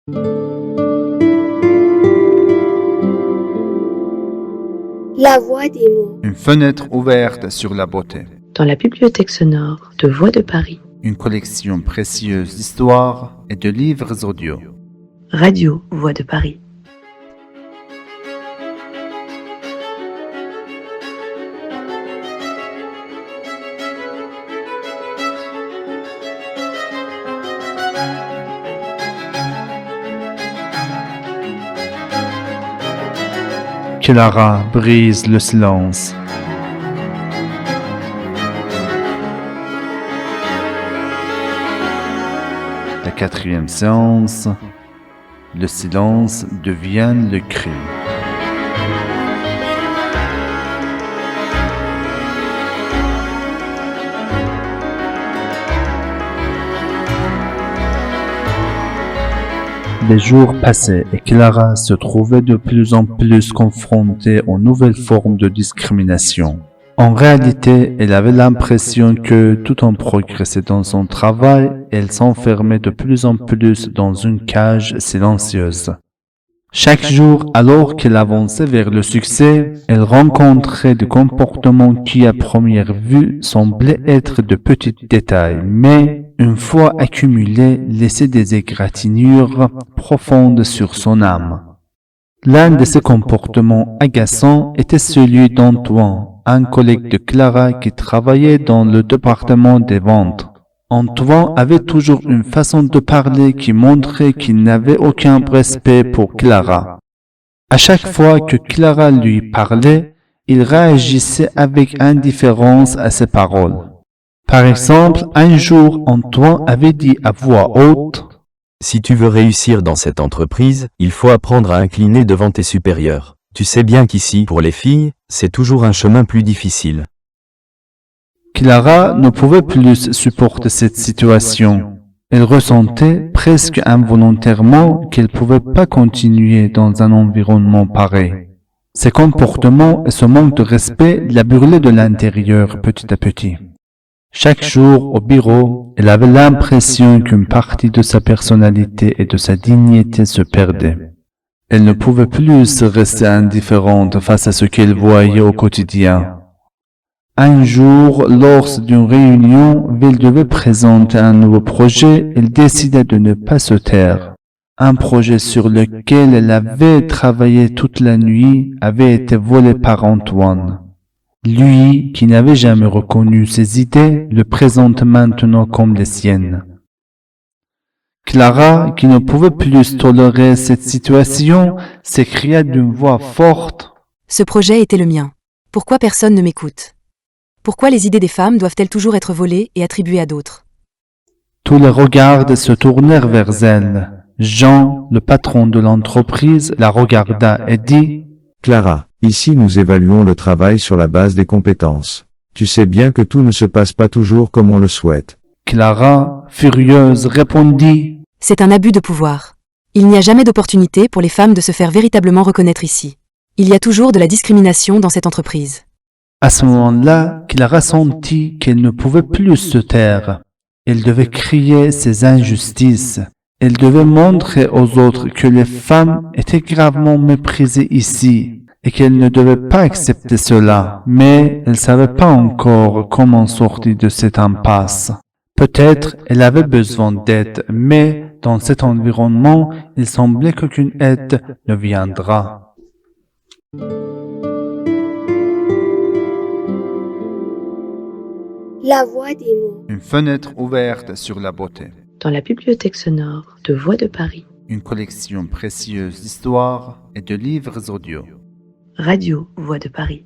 La voix des mots. Une fenêtre ouverte sur la beauté. Dans la bibliothèque sonore de Voix de Paris. Une collection précieuse d'histoires et de livres audio. Radio Voix de Paris. Clara brise le silence. La quatrième séance, le silence devient le cri. Les jours passaient et Clara se trouvait de plus en plus confrontée aux nouvelles formes de discrimination. En réalité, elle avait l'impression que, tout en progressant dans son travail, elle s'enfermait de plus en plus dans une cage silencieuse. Chaque jour, alors qu'elle avançait vers le succès, elle rencontrait des comportements qui, à première vue, semblaient être de petits détails, mais, une fois accumulés, laissaient des égratignures profondes sur son âme. L'un de ces comportements agaçants était celui d'Antoine, un collègue de Clara qui travaillait dans le département des ventes. Antoine avait toujours une façon de parler qui montrait qu'il n'avait aucun respect pour Clara. À chaque fois que Clara lui parlait, il réagissait avec indifférence à ses paroles. Par exemple, un jour, Antoine avait dit à voix haute: « Si tu veux réussir dans cette entreprise, il faut apprendre à incliner devant tes supérieurs. Tu sais bien qu'ici, pour les filles, c'est toujours un chemin plus difficile. » Clara ne pouvait plus supporter cette situation. Elle ressentait presque involontairement qu'elle ne pouvait pas continuer dans un environnement pareil. Ses comportements et ce manque de respect la brûlaient de l'intérieur petit à petit. Chaque jour, au bureau, elle avait l'impression qu'une partie de sa personnalité et de sa dignité se perdait. Elle ne pouvait plus rester indifférente face à ce qu'elle voyait au quotidien. Un jour, lors d'une réunion où elle devait présenter un nouveau projet, elle décida de ne pas se taire. Un projet sur lequel elle avait travaillé toute la nuit avait été volé par Antoine. Lui, qui n'avait jamais reconnu ses idées, le présente maintenant comme les siennes. Clara, qui ne pouvait plus tolérer cette situation, s'écria d'une voix forte: « Ce projet était le mien. Pourquoi personne ne m'écoute ? Pourquoi les idées des femmes doivent-elles toujours être volées et attribuées à d'autres ? » Tous les regards se tournèrent vers elle. Jean, le patron de l'entreprise, la regarda et dit: « Clara, ici nous évaluons le travail sur la base des compétences. Tu sais bien que tout ne se passe pas toujours comme on le souhaite. » Clara, furieuse, répondit: « C'est un abus de pouvoir. Il n'y a jamais d'opportunité pour les femmes de se faire véritablement reconnaître ici. Il y a toujours de la discrimination dans cette entreprise. » À ce moment-là, Clara sentit qu'elle ne pouvait plus se taire. Elle devait crier ses injustices. Elle devait montrer aux autres que les femmes étaient gravement méprisées ici et qu'elle ne devait pas accepter cela. Mais elle ne savait pas encore comment sortir de cette impasse. Peut-être elle avait besoin d'aide, mais dans cet environnement, il semblait qu'aucune aide ne viendra. La voix des mots. Une fenêtre ouverte sur la beauté. Dans la bibliothèque sonore de Voix de Paris. Une collection précieuse d'histoires et de livres audio. Radio Voix de Paris.